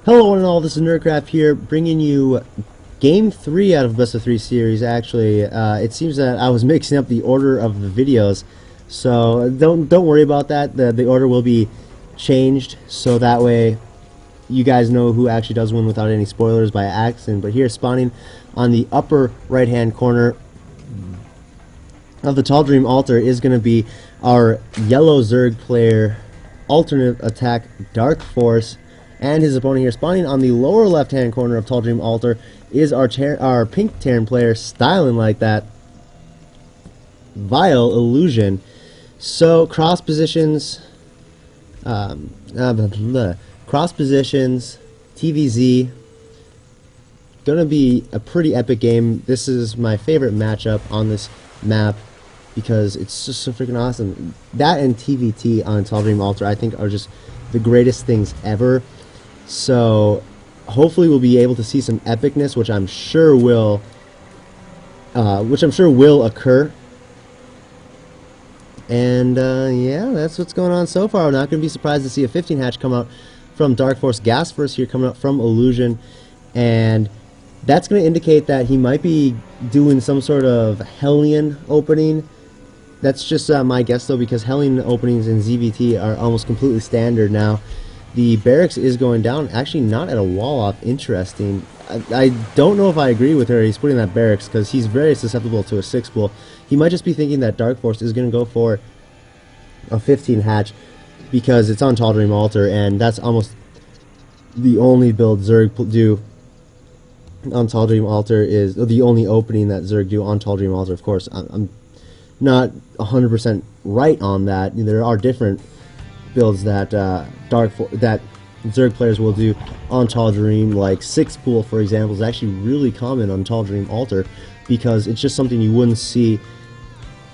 Hello one and all, this is Nerdcraft here, bringing you Game 3 out of Best of 3 series. Actually, it seems that I was mixing up the order of the videos, so don't worry about that. The order will be changed, so that way you guys know who actually does win without any spoilers by accident. But here, spawning on the upper right-hand corner of the Tall Dream Altar is going to be our yellow Zerg player, alternate attack aTnDarkForce. And his opponent here, spawning on the lower left-hand corner of Tall Dream Altar, is our pink Terran player, styling like that, vileillusion. So cross positions, TVZ, gonna be a pretty epic game. This is my favorite matchup on this map because it's just so freaking awesome. That and TVT on Tall Dream Altar, I think, are just the greatest things ever. So hopefully we'll be able to see some epicness, which I'm sure will occur. And yeah, that's what's going on so far. I'm not going to be surprised to see a 15 hatch come out from aTnDarkForce. Gasforce here coming out from Illusion, and that's going to indicate that he might be doing some sort of Hellion opening. That's just my guess though, because Hellion openings in ZVT are almost completely standard now. The barracks is going down, actually not at a wall off. Interesting. I don't know if I agree with her. He's putting that barracks because he's very susceptible to a 6 pool. He might just be thinking that aTnDarkForce is going to go for a 15 hatch because it's on Tall Dream Altar, and that's almost the only build Zerg do on Tall Dream Altar, is the only opening that Zerg do on Tall Dream Altar. Of course, I'm not 100% right on that. There are different builds that Zerg players will do on Tall Dream, like 6 pool for example is actually really common on Tall Dream Altar because it's just something you wouldn't see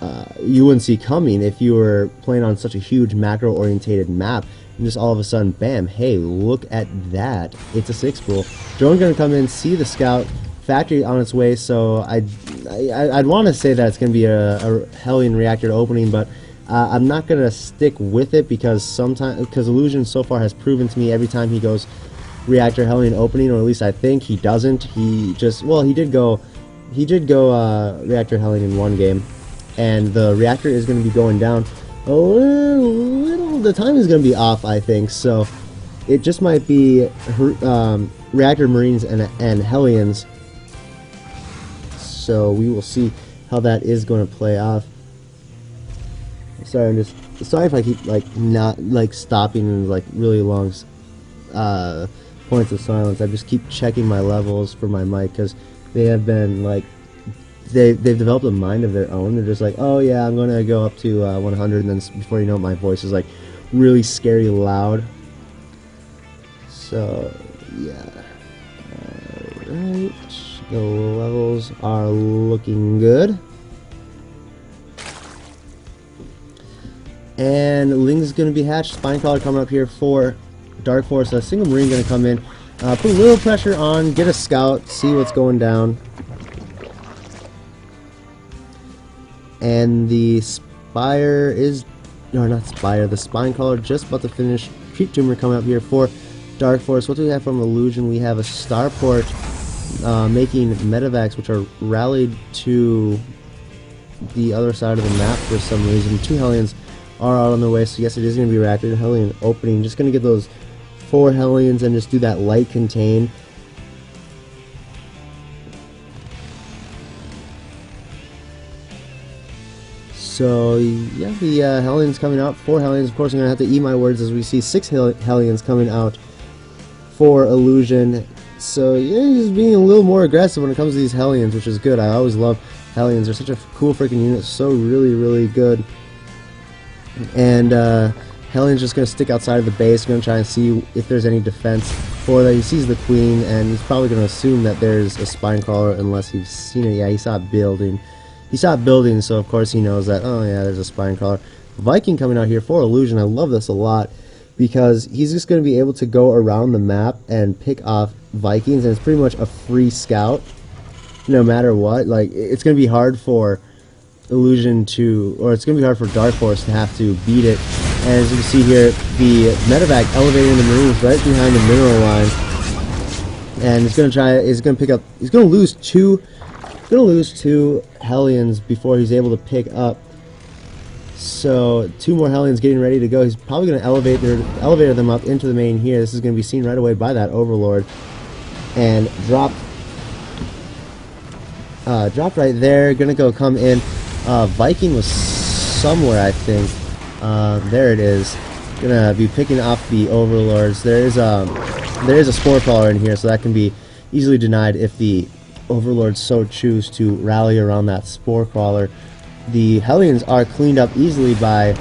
coming if you were playing on such a huge macro orientated map, and just all of a sudden, bam, hey, look at that, it's a 6 pool. Drone gonna come in, see the scout factory on its way, so I'd want to say that it's gonna be a Hellion reactor opening, but I'm not going to stick with it because Illusion so far has proven to me every time he goes reactor Hellion opening, or at least I think he doesn't. He just, well, he did go reactor Hellion in one game, and the reactor is going to be going down a little, the time is going to be off, I think, so it just might be reactor Marines and Hellions, so we will see how that is going to play off. Sorry, sorry if I keep not stopping in really long points of silence. I just keep checking my levels for my mic because they have been they've developed a mind of their own. They're just like, oh yeah, I'm gonna go up to 100, and then before you know it, my voice is really scary loud. So yeah, alright, the levels are looking good. And Ling's is going to be hatched. Spinecrawler coming up here for aTnDarkForce. A single Marine going to come in, put a little pressure on, get a scout, see what's going down. And the Spire is, no, not Spire, the Spinecrawler just about to finish. Creep Tumor coming up here for aTnDarkForce. What do we have from Illusion? We have a Starport making medevacs, which are rallied to the other side of the map for some reason. 2 Hellions are out on the way, so yes, it is going to be reactor Hellion opening. Just going to get those 4 Hellions and just do that light contain. So yeah, the Hellions coming out, 4 Hellions. Of course, I'm going to have to eat my words as we see 6 Hellions coming out for Illusion. So yeah, he's being a little more aggressive when it comes to these Hellions, which is good. I always love Hellions. They're such a cool freaking unit, so really good. And Hellion's just going to stick outside of the base, going to try and see if there's any defense for that. He sees the Queen, and he's probably going to assume that there's a Spinecrawler unless he's seen it. Yeah, he saw it building. So of course he knows that, oh yeah, there's a Spinecrawler. Viking coming out here for Illusion. I love this a lot because he's just going to be able to go around the map and pick off Vikings, and it's pretty much a free scout no matter what. It's going to be hard for Illusion it's going to be hard for aTnDarkForce to have to beat it. And as you can see here, the medevac elevating the Marines right behind the mineral line. and he's gonna lose two Hellions before he's able to pick up. So 2 more Hellions getting ready to go. He's probably going to elevate them up into the main here. This is going to be seen right away by that Overlord, and drop right there. Going to come in. Viking was somewhere, I think. There it is. Going to be picking off the Overlords. There is a Spore Crawler in here, so that can be easily denied if the Overlords so choose to rally around that Spore Crawler. The Hellions are cleaned up easily by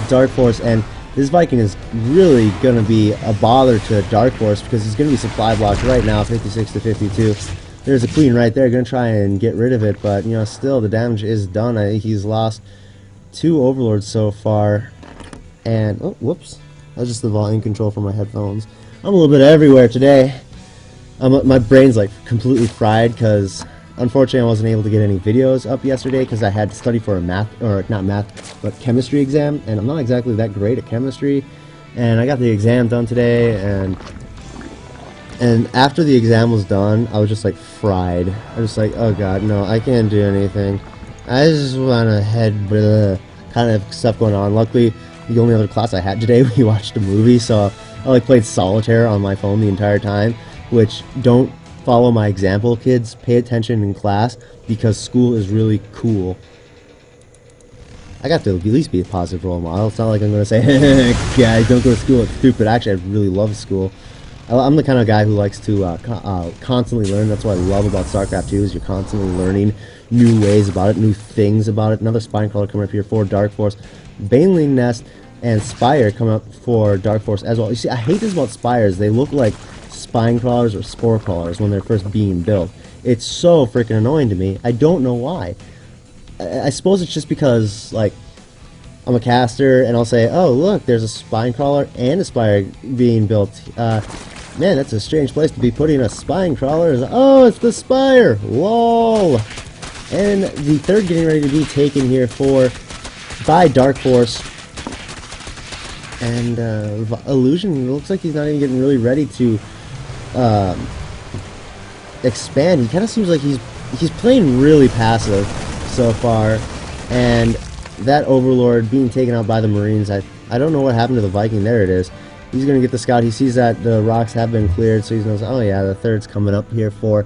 DarkForce, and this Viking is really going to be a bother to DarkForce because he's going to be supply blocked right now, 56 to 52. There's a queen right there, going to try and get rid of it, but still the damage is done. I think he's lost 2 Overlords so far, and oh, whoops, that's just the volume control for my headphones. I'm a little bit everywhere today. My brain's like completely fried because unfortunately I wasn't able to get any videos up yesterday because I had to study for a chemistry exam, and I'm not exactly that great at chemistry. And I got the exam done today, and after the exam was done, I was just like fried. I was just like, oh god, no, I can't do anything. I just want to kind of stuff going on. Luckily, the only other class I had today, we watched a movie, so I like played solitaire on my phone the entire time. Which, don't follow my example, kids. Pay attention in class because school is really cool. I got to at least be a positive role model. It's not like I'm going to say, guys, don't go to school, it's stupid. Actually, I really love school. I'm the kind of guy who likes to constantly learn. That's what I love about StarCraft 2, is you're constantly learning new ways about it, new things about it. Another Spine Crawler coming up here for DarkForce. Baneling Nest and Spire coming up for DarkForce as well. You see, I hate this about Spires. They look like Spine Crawlers or Spore Crawlers when they're first being built. It's so freaking annoying to me. I don't know why. I suppose it's just because, like, I'm a caster and I'll say, oh look, there's a Spine Crawler and a Spire being built. Man, that's a strange place to be putting a Spine Crawler. Oh, it's the Spire! Lol! And the third getting ready to be taken here by DarkForce. And Illusion, looks like he's not even getting really ready to expand. He kind of seems like he's playing really passive so far, and that Overlord being taken out by the Marines, I don't know what happened to the Viking. There it is. He's gonna get the scout. He sees that the rocks have been cleared, so he knows, oh yeah, the third's coming up here for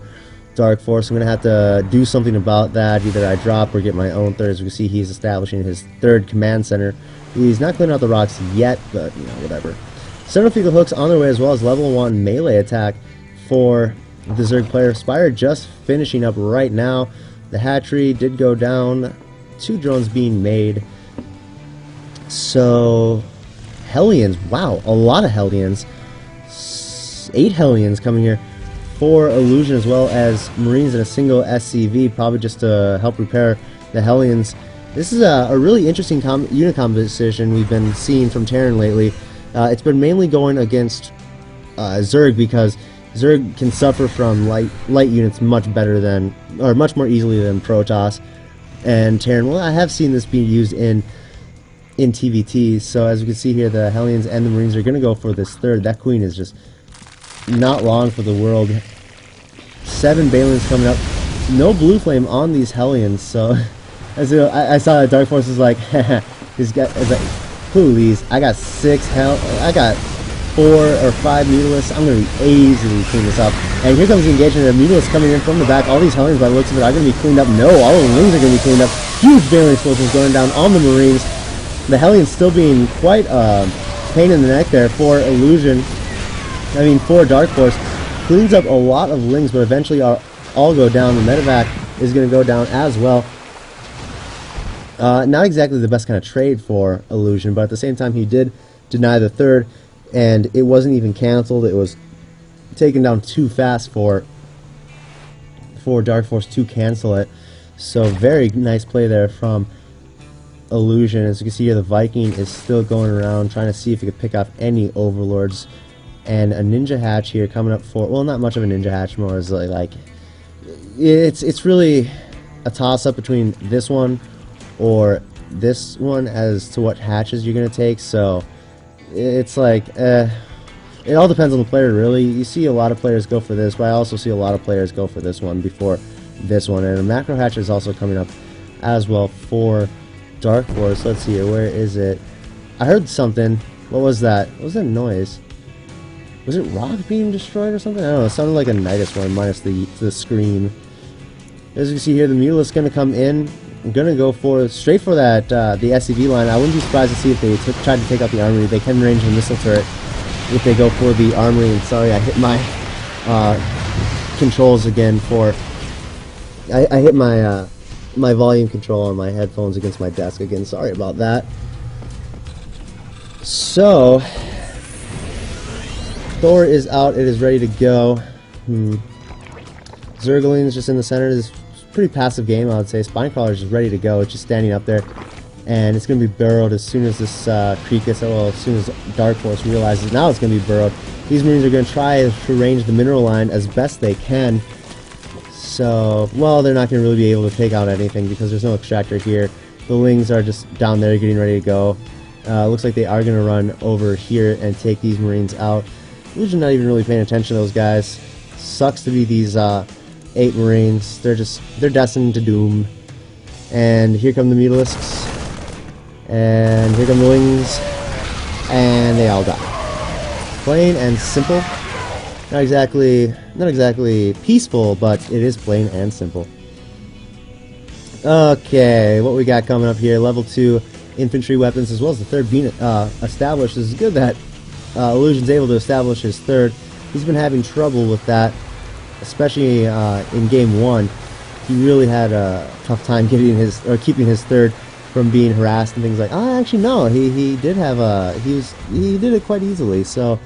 DarkForce. I'm gonna have to do something about that. Either I drop or get my own third. As we can see, he's establishing his third command center. He's not clearing out the rocks yet, but whatever. Centrifugal hooks on their way, as well as level 1 melee attack for the Zerg player. Spire just finishing up right now. The hatchery did go down. 2 drones being made. So, Hellions. Wow, a lot of Hellions. 8 Hellions coming here for Illusion, as well as Marines in a single SCV, probably just to help repair the Hellions. This is a really interesting unit composition we've been seeing from Terran lately. It's been mainly going against Zerg, because Zerg can suffer from light units much more easily than Protoss and Terran. Well, I have seen this being used in TVTs. So as you can see here, the Hellions and the Marines are going to go for this third. That queen is just not long for the world. 7 Balins coming up. No blue flame on these Hellions, so I saw that DarkForce is like, this guy is like, please, I got 4 or 5 Mutalisks. I'm going to be easily clean this up. And here comes the engagement. The Mutalisks coming in from the back. All these Hellions, by the looks of it, are going to be cleaned up. No, all of the wings are going to be cleaned up. Huge Baneling explosions going down on the Marines. The Hellions still being quite a pain in the neck there for Illusion. For DarkForce. Cleans up a lot of Lings, but eventually all go down. The Medevac is going to go down as well. Not exactly the best kind of trade for Illusion, but at the same time he did deny the third, and it wasn't even cancelled. It was taken down too fast for DarkForce to cancel it. So very nice play there from Illusion. As you can see here, the Viking is still going around trying to see if he could pick off any Overlords. And a Ninja Hatch here coming up for, well, not much of a Ninja Hatch, more as like it's really a toss-up between this one or this one as to what hatches you're going to take. So it's like, it all depends on the player, really. You see a lot of players go for this, but I also see a lot of players go for this one before this one. And a macro hatch is also coming up as well for DarkForce. Let's see here. Where is it? I heard something. What was that? What was that noise? Was it rock being destroyed or something? I don't know. It sounded like a Nidus one minus the scream. As you can see here, the Mutalisk's going to come in. I'm going to go straight for that the SCV line. I wouldn't be surprised to see if they tried to take out the armory. They can range the missile turret if they go for the armory. And sorry, I hit my controls again for... I hit my my volume control on my headphones against my desk again. Sorry about that. So, Thor is out. It is ready to go. Zergling's just in the center. This is a pretty passive game, I would say. Spinecrawler is just ready to go. It's just standing up there. And it's going to be burrowed as soon as this creek gets... Well, as soon as DarkForce realizes now it's going to be burrowed. These Marines are going to try to range the mineral line as best they can. So, well, they're not going to really be able to take out anything because there's no extractor here. The Lings are just down there getting ready to go. Looks like they are going to run over here and take these Marines out. Illusion not even really paying attention to those guys. Sucks to be these 8 Marines. They're destined to doom. And here come the Mutalisks. And here come the Lings. And they all die. Plain and simple. Not exactly peaceful, but it is plain and simple. Okay, what we got coming up here? Level 2 infantry weapons, as well as the third being established. It's good that Illusion's able to establish his third. He's been having trouble with that, especially in game 1. He really had a tough time keeping his third from being harassed and things like. Oh, actually no, he did have he did it quite easily. So.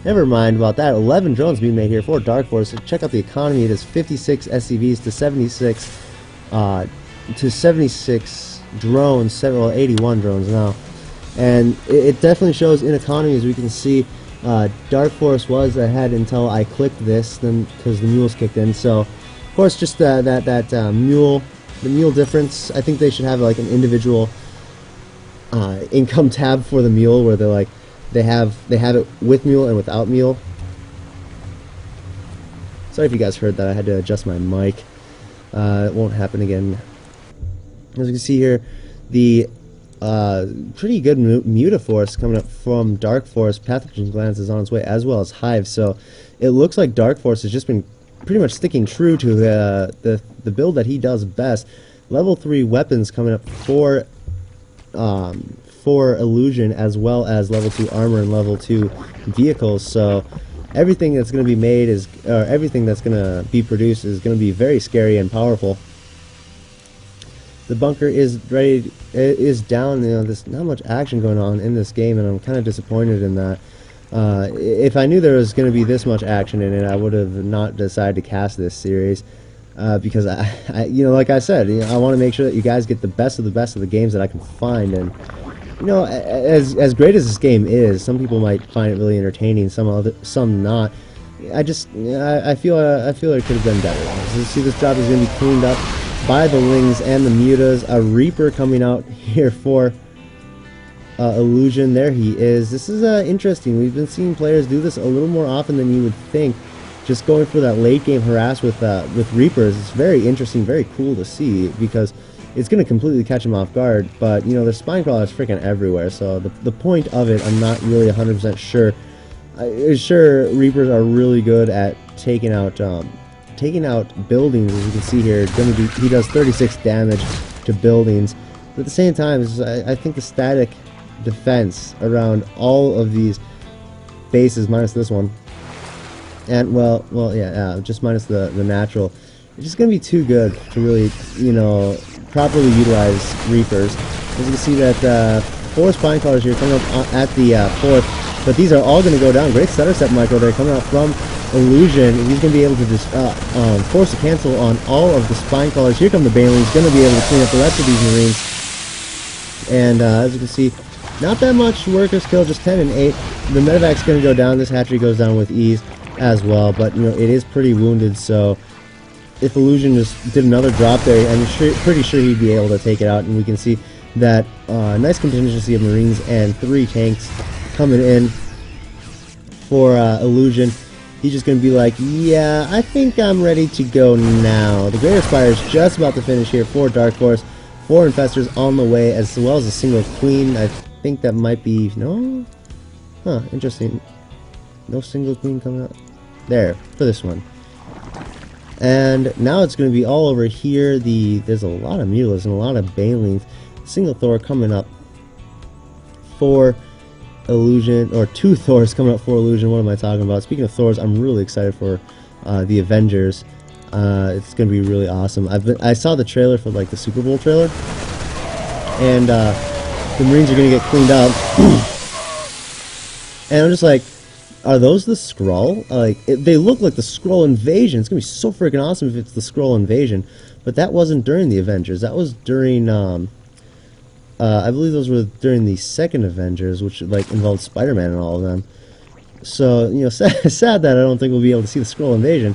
Never mind about that. 11 drones being made here for DarkForce. Check out the economy. It is 56 SCVs to 76 drones. Well, 81 drones now, and it definitely shows in economy. As we can see, DarkForce was ahead until I clicked this, then because the mules kicked in. So, of course, just the mule difference. I think they should have like an individual income tab for the mule where they're like. They have it with mule and without mule. Sorry if you guys heard that. I had to adjust my mic. It won't happen again. As you can see here, the pretty good Mutaforce coming up from DarkForce. Pathogen Glands is on its way, as well as Hive. So it looks like DarkForce has just been pretty much sticking true to the build that he does best. Level 3 weapons coming up for Illusion, as well as level 2 armor and level 2 vehicles. So everything that's going to be made everything that's going to be produced is going to be very scary and powerful. The bunker is ready, is down. You know, there's not much action going on in this game, and I'm kind of disappointed in that. If I knew there was going to be this much action in it, I would have not decided to cast this series. Because I like I said, I want to make sure that you guys get the best of the games that I can find. And as great as this game is, some people might find it really entertaining, some not. I feel it could have been better. So you see, this job is going to be cleaned up by the Lings and the Mutas. A Reaper coming out here for Illusion. There he is. This is interesting. We've been seeing players do this a little more often than you would think. Just going for that late game harass with Reapers. It's very interesting, very cool to see, because it's going to completely catch him off guard. But their Spinecrawler is freaking everywhere. So the point of it, I'm not really 100% sure. Sure, Reapers are really good at taking out buildings. As you can see here, he does 36 damage to buildings. But at the same time, I think the static defense around all of these bases, minus this one. And just minus the natural. It's just gonna be too good to really, properly utilize Reapers. As you can see that 4 Spinecrawlers here coming up at the 4th, but these are all gonna go down. Great stutter step micro there coming out from Illusion. He's gonna be able to just force a cancel on all of the Spinecrawlers. Here come the Banelings, gonna be able to clean up the rest of these Marines. And as you can see, not that much workers kill, just 10 and 8. The medevac's gonna go down. This hatchery goes down with ease as well, but it is pretty wounded, so if Illusion just did another drop there, I'm pretty sure he'd be able to take it out. And we can see that nice contingency of Marines and 3 tanks coming in. for Illusion. He's just going to be like, yeah, I think I'm ready to go now. The Greater Spire is just about to finish here for DarkForce. 4 Infestors on the way, as well as a single Queen. I think that might be... No? Huh, interesting. No single Queen coming out. There, for this one. And now it's going to be all over here. There's a lot of Mutilas and a lot of Banelings. Single Thor coming up for Illusion, or 2 Thors coming up for Illusion. What am I talking about? Speaking of Thors, I'm really excited for the Avengers. It's gonna be really awesome. I saw the trailer for like the Super Bowl trailer, and the Marines are gonna get cleaned up, and I'm just like, are those the Skrull? They look like the Skrull invasion. It's gonna be so freaking awesome if it's the Skrull invasion. But that wasn't during the Avengers. That was during I believe those were during the second Avengers, which like involved Spider-Man and all of them. So, you know, sad that I don't think we'll be able to see the Skrull invasion.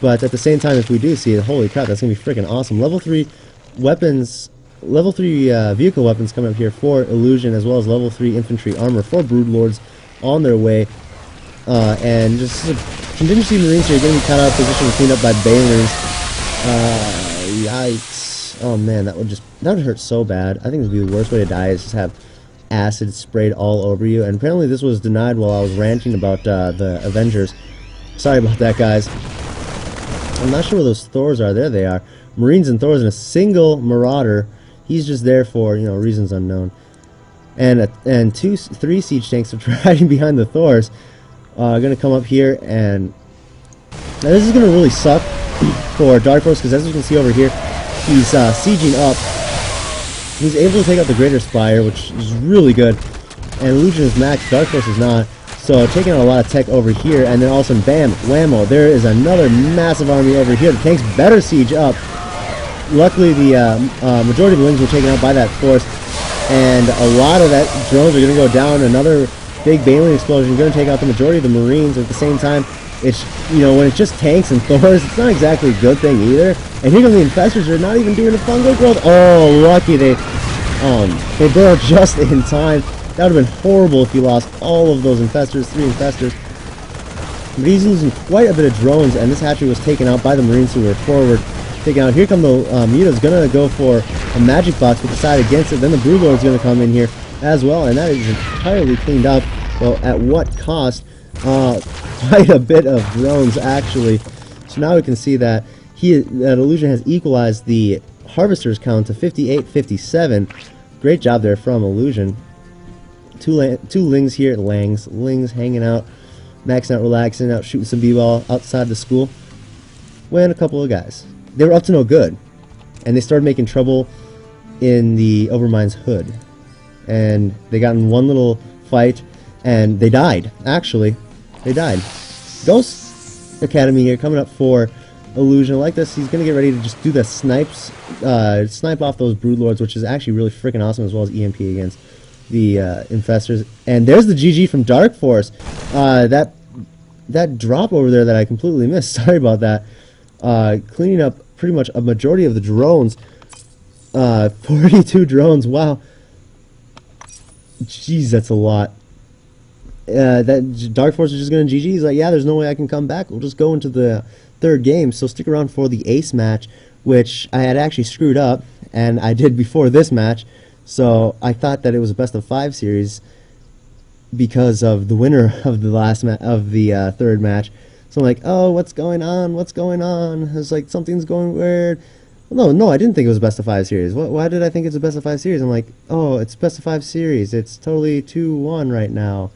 But at the same time, if we do see it, holy crap, that's going to be freaking awesome. Level 3 weapons, level 3 vehicle weapons coming up here for Illusion, as well as level 3 infantry armor for Broodlords on their way. And just contingency Marines here are going to be cut out of position and cleaned up by Banelings. Yikes. Oh man, that would hurt so bad. I think it would be the worst way to die, is just have acid sprayed all over you. And apparently this was denied while I was ranting about the Avengers. Sorry about that, guys. I'm not sure where those Thors are. There they are. Marines and Thors and a single Marauder. He's just there for, you know, reasons unknown. And 3 siege tanks are riding behind the Thors. Gonna come up here, and now this is gonna really suck for DarkForce, because as you can see over here, he's sieging up. He's able to take out the Greater Spire, which is really good. And Illusion is maxed, DarkForce is not. So taking out a lot of tech over here, and then all of a sudden, bam, whammo, there is another massive army over here. The tanks better siege up. Luckily, the majority of the wings were taken out by that force, and a lot of that drones are going to go down. Another big Baneling explosion going to take out the majority of the Marines. At the same time, it's, you know, when it's just tanks and Thors, it's not exactly a good thing either. And here come the Infestors. They're not even doing a fungal growth. Oh, lucky they bailed just in time. That would have been horrible if you lost all of those Infestors, 3 Infestors. But he's using quite a bit of drones, and this hatchery was taken out by the Marines who were forward. Taken out. Here come the Muta's going to go for a magic box, but decide against it. Then the Broodlord's going to come in here as well, and that is entirely cleaned up. Well, at what cost? Quite a bit of drones, actually. So now we can see that that Illusion has equalized the Harvesters count to 58-57. Great job there from Illusion. Two Lings here, Lings hanging out, maxing out, relaxing out, shooting some b-ball outside the school. When a couple of guys, they were up to no good, and they started making trouble in the Overmind's hood, and they got in one little fight, and they died. Actually, they died. Ghost Academy here coming up for Illusion. Like this, he's gonna get ready to just do the snipe off those Broodlords, which is actually really freaking awesome, as well as EMP against the Infestors. And there's the GG from DarkForce. That drop over there that I completely missed. Sorry about that. Cleaning up pretty much a majority of the drones. 42 drones. Wow. Jeez, that's a lot. That DarkForce is just going to GG. He's like, yeah, there's no way I can come back. We'll just go into the 3rd game. So stick around for the Ace match, which I had actually screwed up, and I did before this match. So I thought that it was a best of 5 series because of the winner of the last of the 3rd match. So I'm like, oh, what's going on? What's going on? It's like something's going weird. No, I didn't think it was a best of 5 series. Why did I think it's a best of 5 series? I'm like, oh, it's best of 5 series. It's totally 2-1 right now.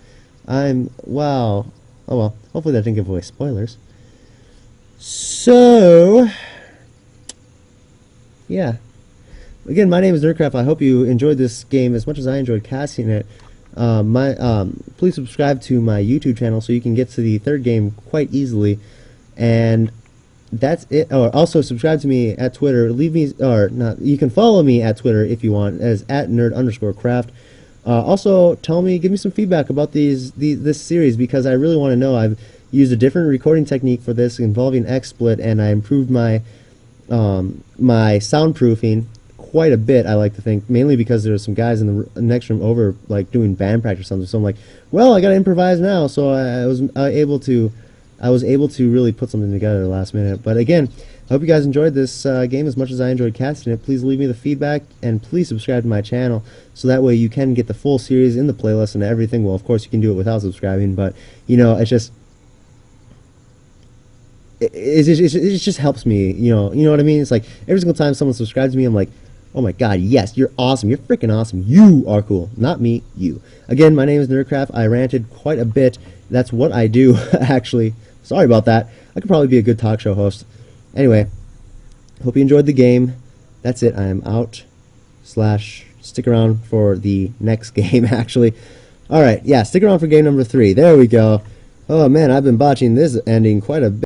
Wow. Oh well, hopefully that didn't give away spoilers. So, yeah. Again, my name is Nerdcraft. I hope you enjoyed this game as much as I enjoyed casting it. Please subscribe to my YouTube channel so you can get to the 3rd game quite easily. And that's it. Oh, also subscribe to me at Twitter. You can follow me at Twitter if you want, as @nerd_craft. Also, give me some feedback about this series, because I really want to know. I've used a different recording technique for this involving XSplit, and I improved my my soundproofing quite a bit, I like to think, mainly because there were some guys in the next room over, like, doing band practice or something. So I'm like, well, I got to improvise now. So I was able to really put something together at the last minute. But again, I hope you guys enjoyed this game as much as I enjoyed casting it. Please leave me the feedback, and please subscribe to my channel, so that way you can get the full series in the playlist and everything. Well, of course, you can do it without subscribing, but, you know, it's just... It just helps me, you know what I mean? It's like, every single time someone subscribes to me, I'm like, oh my god, yes, you're awesome, you're freaking awesome, you are cool. Not me, you. Again, my name is Nerdcraft. I ranted quite a bit. That's what I do, actually. Sorry about that. I could probably be a good talk show host. Anyway, hope you enjoyed the game. That's it. I am out. / stick around for the next game, actually. Alright, yeah, stick around for game number 3. There we go. Oh man, I've been botching this ending quite a bit.